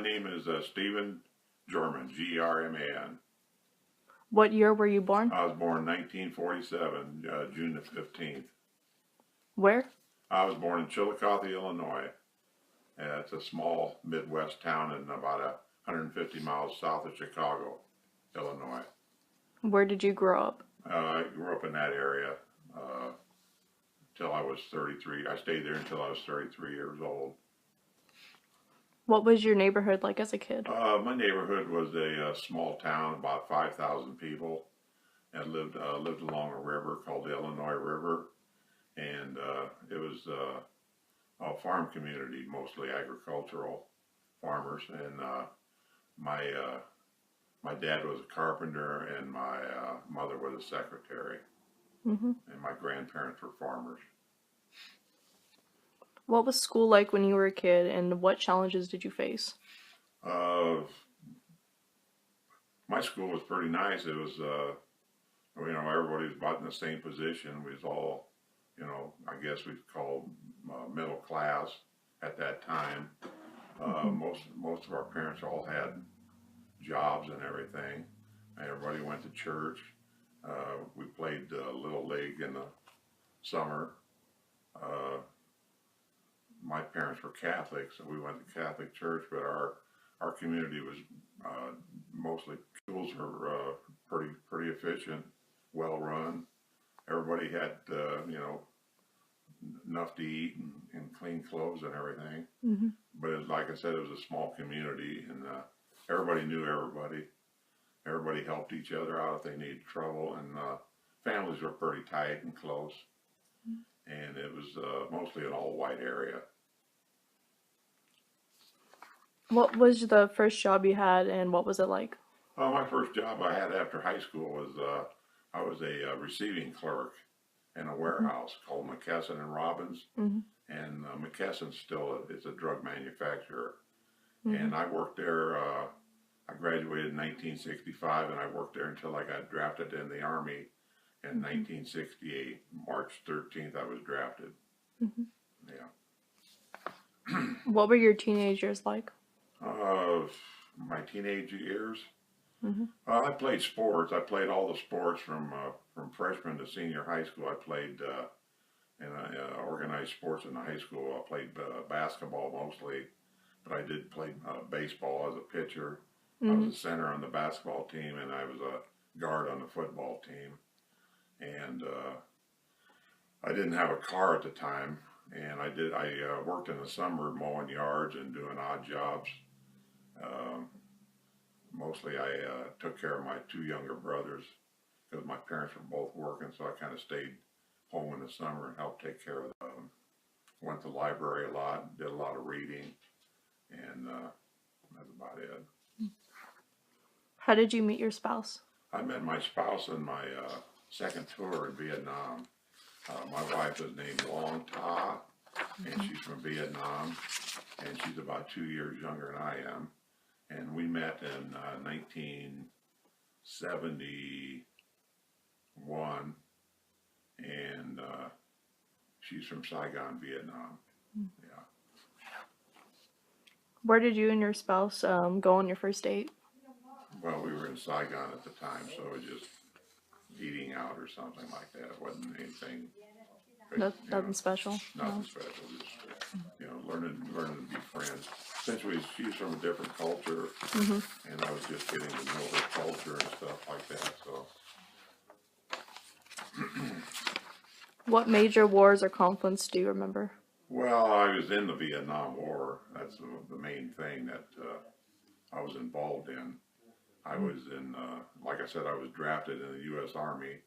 My name is Stephen Grman, Grman. What year were you born? I was born 1947, June the 15th. Where? I was born in Chillicothe, Illinois. It's a small Midwest town in about 150 miles south of Chicago, Illinois. Where did you grow up? I grew up in that area till I was 33. I stayed there until I was 33 years old. What was your neighborhood like as a kid? My neighborhood was a small town, about 5,000 people, and lived along a river called the Illinois River, and it was a farm community, mostly agricultural farmers. And my my dad was a carpenter, and my mother was a secretary, and my grandparents were farmers. What was school like when you were a kid, and what challenges did you face? Uh, my school was pretty nice. It was, everybody was about in the same position. We was all, I guess we called middle class at that time. Most of our parents all had jobs and everything. Everybody went to church. We played Little League in the summer. My parents were Catholic, so we went to Catholic church, but our community was mostly, schools were pretty efficient, well run. Everybody had enough to eat and clean clothes and everything. But like I said, it was a small community, and everybody knew everybody. Everybody helped each other out if they needed trouble, and families were pretty tight and close. And it was mostly an all-white area. What was the first job you had, and what was it like? My first job I had after high school was I was a receiving clerk in a warehouse called McKesson and Robbins, and McKesson still is a drug manufacturer. And I worked there. I graduated in 1965, and I worked there until I got drafted in the Army in 1968. March 13th, I was drafted. Yeah. What were your teenage years like? My teenage years, I played sports. I played all the sports from freshman to senior high school. I played in organized sports in the high school. I played basketball mostly, but I did play baseball as a pitcher. I was a center on the basketball team, and I was a guard on the football team. And I didn't have a car at the time, and I worked in the summer mowing yards and doing odd jobs. Mostly I took care of my two younger brothers because my parents were both working, so I kind of stayed home in the summer and helped take care of them. Went to the library a lot, did a lot of reading, and that's about it. How did you meet your spouse? I met my spouse in my second tour in Vietnam. My wife is named Long Ta, and she's from Vietnam, and she's about 2 years younger than I am. And we met in 1971, and she's from Saigon, Vietnam. Yeah. Where did you and your spouse go on your first date? Well, we were in Saigon at the time, so it was just eating out or something like that. It wasn't anything. Nothing special. Nothing special. Just learning to be friends. Essentially, she's from a different culture, and I was just getting to know her culture and stuff like that. So, What major wars or conflicts do you remember? well, I was in the Vietnam War. That's the main thing that I was involved in. I was in, like I said, I was drafted in the U.S. Army,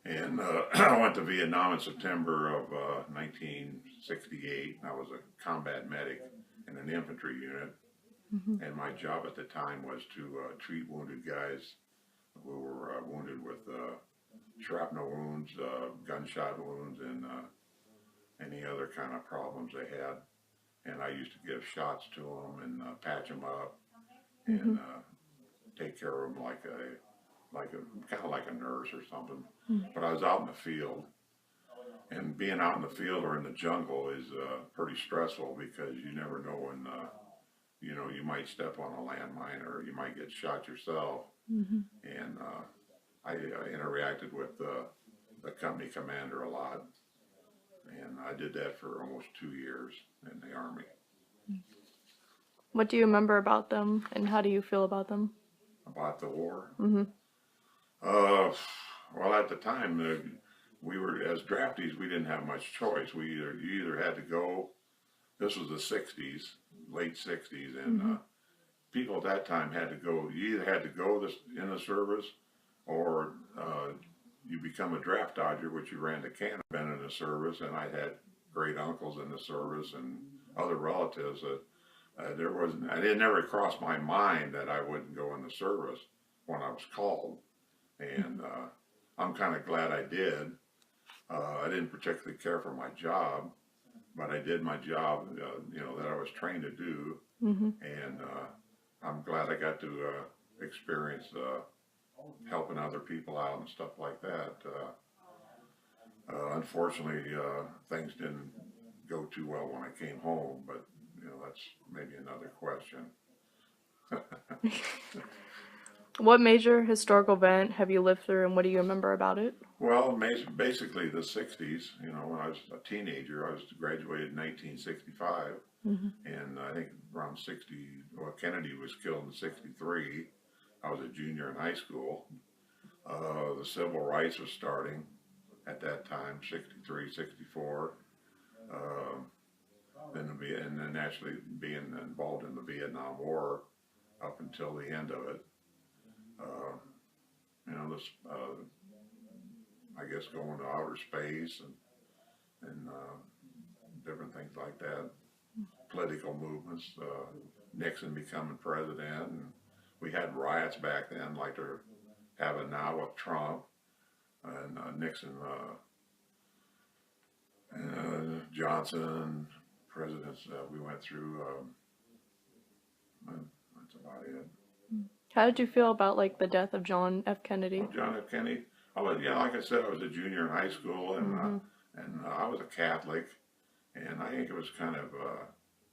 and I went to Vietnam in September of 1968. I was a combat medic in an infantry unit, and my job at the time was to treat wounded guys who were wounded with shrapnel wounds, gunshot wounds, and any other kind of problems they had. And I used to give shots to them and patch them up and take care of them like a kind of like a nurse or something. But I was out in the field, and being out in the field or in the jungle is pretty stressful because you never know when you know, you might step on a landmine or you might get shot yourself. Mm-hmm. And I interacted with the company commander a lot, and I did that for almost 2 years in the Army. What do you remember about them, and how do you feel about them? About the war? Mm-hmm. Uh, well, at the time, we were, as draftees, we didn't have much choice. You either had to go, this was the 60s, late 60s, and Mm-hmm. people at that time had to go, you either had to go in the service or you become a draft dodger, which you ran to Canada, been in the service, and I had great uncles in the service and other relatives that there wasn't, it never crossed my mind that I wouldn't go in the service when I was called. And I'm kind of glad I did. I didn't particularly care for my job, but I did my job, you know, that I was trained to do. Mm-hmm. And I'm glad I got to experience helping other people out and stuff like that. Unfortunately, things didn't go too well when I came home, but you know, that's maybe another question. What major historical event have you lived through, and what do you remember about it? Well, basically the 60s, you know, when I was a teenager, I was graduated in 1965, Mm-hmm. and I think around 60, well, Kennedy was killed in 63. I was a junior in high school. The civil rights was starting at that time, 63, 64. And then actually being involved in the Vietnam War up until the end of it. Uh, you know, this, I guess going to outer space and different things like that. Political movements, Nixon becoming president, and we had riots back then like they're having now with Trump and Nixon, Johnson, presidents we went through. That's about it. How did you feel about like the death of John F. Kennedy? Oh, John F. Kennedy. Oh, yeah, like I said, I was a junior in high school, and Mm-hmm. I was a Catholic, and I think it was kind of.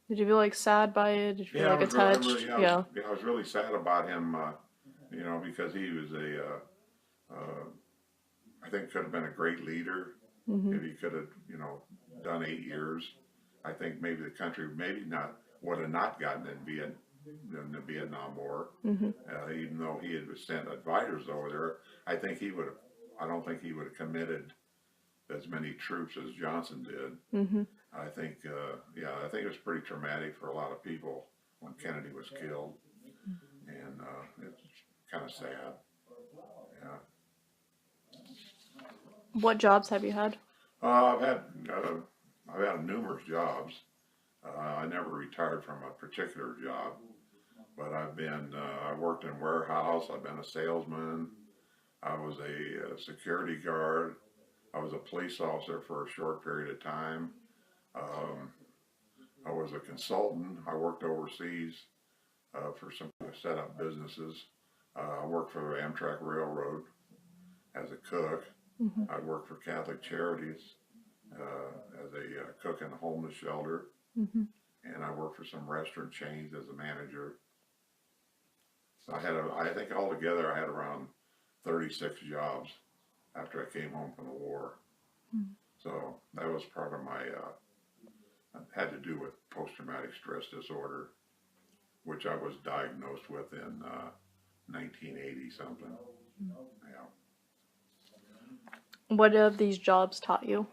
Did you feel like sad by it? Did you feel Yeah, like attached? Yeah. I was really sad about him, you know, because he was I think could have been a great leader Mm-hmm. if he could have, you know, done 8 years. I think maybe the country maybe not would have not gotten in the Vietnam War, Mm-hmm. even though he had sent advisors over there. I think he would have. I don't think he would have committed as many troops as Johnson did. Mm-hmm. I think, yeah, I think it was pretty traumatic for a lot of people when Kennedy was killed, and it's kind of sad. Yeah. What jobs have you had? Uh, I've had I've had numerous jobs. I never retired from a particular job, but I worked in warehouse. I've been a salesman. I was a security guard. I was a police officer for a short period of time. Um, I was a consultant. I worked overseas for some set up businesses. I worked for the Amtrak Railroad as a cook. Mm-hmm. I worked for Catholic Charities as a cook in a homeless shelter. Mm-hmm. And I worked for some restaurant chains as a manager. So I think altogether I had around 36 jobs after I came home from the war. Mm-hmm. So that was part of my, had to do with post-traumatic stress disorder, which I was diagnosed with in 1980 something. Mm-hmm. Yeah. What have these jobs taught you?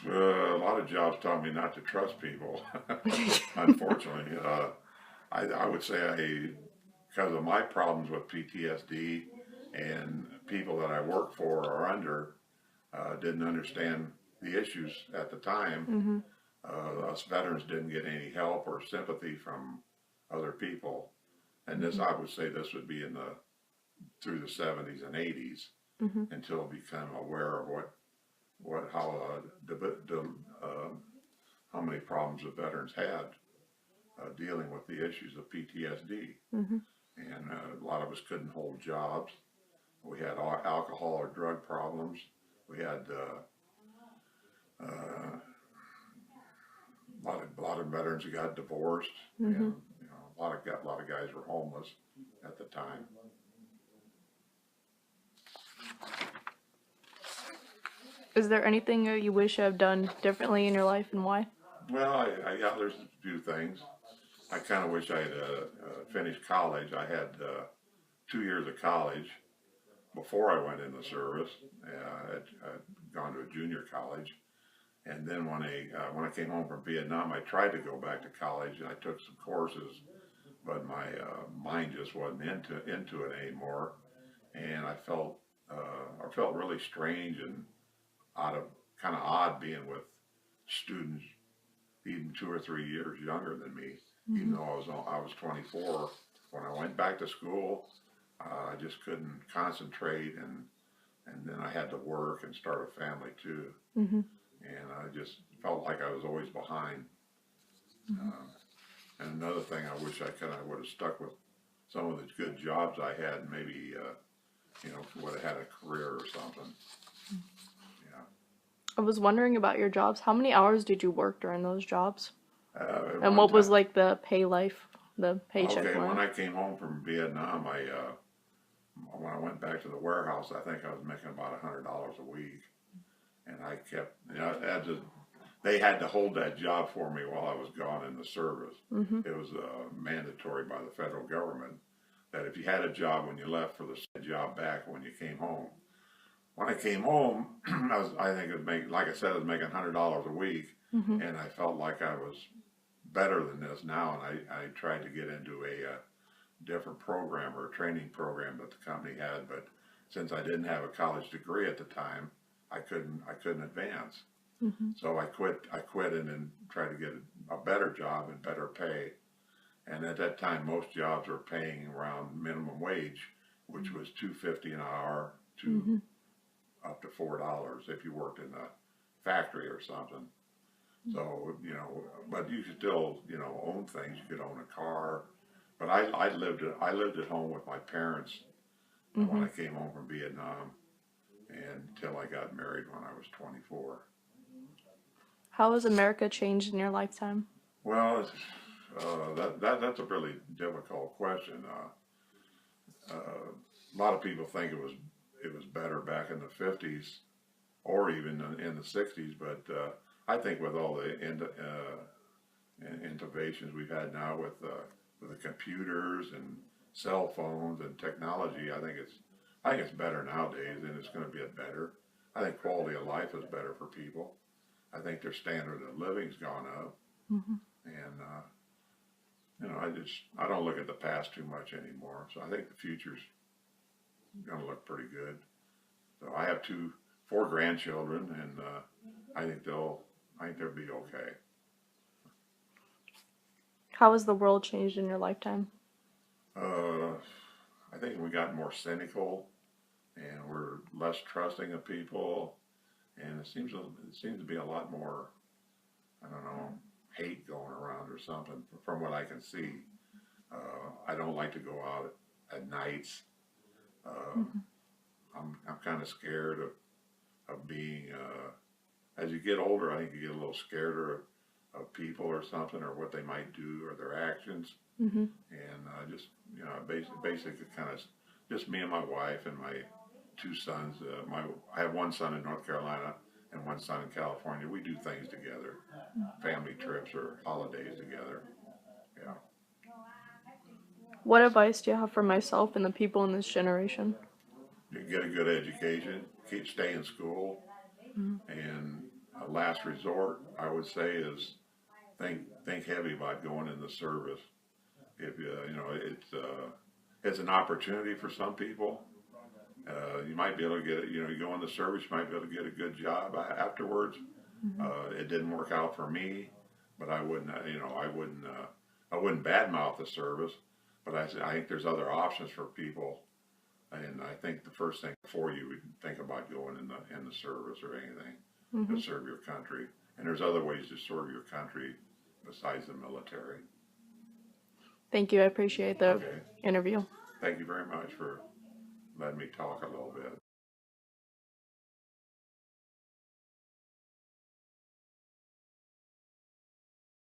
A lot of jobs taught me not to trust people. Unfortunately, I would say because of my problems with PTSD and people that I work for or under didn't understand the issues at the time. Mm-hmm. Us veterans didn't get any help or sympathy from other people, and this I would say this would be through the 70s and 80s Mm-hmm. until I became aware of how many problems the veterans had dealing with the issues of PTSD. Mm-hmm. And a lot of us couldn't hold jobs. We had alcohol or drug problems. We had a lot lot of veterans who got divorced, Mm-hmm. and you know, a lot of guys were homeless at the time. Is there anything you wish you have done differently in your life, and why? Well, yeah, there's a few things. I kind of wish I had finished college. I had 2 years of college before I went in the service. I'd gone to a junior college, and then when I came home from Vietnam, I tried to go back to college, and I took some courses, but my mind just wasn't into it anymore, and I felt really strange and kind of odd being with students even 2 or 3 years younger than me. Even though I was 24 when I went back to school. I just couldn't concentrate, and then I had to work and start a family too, Mm-hmm. and I just felt like I was always behind. And another thing, I wish I kind of would have stuck with some of the good jobs I had. Maybe you know, would have had a career or something. Yeah. I was wondering about your jobs. How many hours did you work during those jobs? At And one what was time, like the the paycheck okay, when line? I came home from Vietnam, when I went back to the warehouse, I think I was making about $100 a week, and I kept, you know, they had to hold that job for me while I was gone in the service. Mm-hmm. It was mandatory by the federal government that if you had a job when you left, for the job back when you came home. When I came home, I think it was making, like I said, I was making $100 a week, Mm-hmm. and I felt like I was better than this now, and I tried to get into a different program or a training program that the company had, but since I didn't have a college degree at the time, I couldn't advance. Mm-hmm. So I quit and then tried to get a better job and better pay. And at that time, most jobs were paying around minimum wage, which was $2.50 an hour to Mm-hmm. up to $4 if you worked in a factory or something. So, you know, but you could still, you know, own things. You could own a car. But I lived at home with my parents when Mm-hmm. I came home from Vietnam, and until I got married when I was 24. How has America changed in your lifetime? Well, that's a really difficult question. A lot of people think it was better back in the 50s or even in the 60s, but I think with all the innovations we've had now with the computers and cell phones and technology, I think it's better nowadays, and it's going to get better. I think quality of life is better for people. I think their standard of living's gone up, Mm-hmm. and you know, I don't look at the past too much anymore. So I think the future's going to look pretty good. So I have four grandchildren, and I think they'll be okay. How has the world changed in your lifetime? Uh, I think we got more cynical, and we're less trusting of people, and it seems to be a lot more, I don't know, hate going around or something. From what I can see, I don't like to go out at nights. Mm-hmm. I'm kind of scared of being. As you get older, I think you get a little scared of people or something, or what they might do, or their actions. Mm-hmm. And just, you know, basically kind of just me and my wife and my two sons. I have one son in North Carolina and one son in California. We do things together, family trips or holidays together. Yeah. What advice do you have for myself and the people in this generation? You get a good education, stay in school, Mm-hmm. and a last resort, I would say, is think heavy about going in the service. If you know, it's an opportunity for some people. You might be able to get it. You know, you go in the service, you might be able to get a good job afterwards. Mm-hmm. It didn't work out for me, but I wouldn't. I wouldn't badmouth the service. But I think there's other options for people, and I think the first thing before you would think about going in the service or anything Mm-hmm. to serve your country. And there's other ways to serve your country besides the military. Thank you. I appreciate the Okay. interview. Thank you very much for letting me talk a little bit.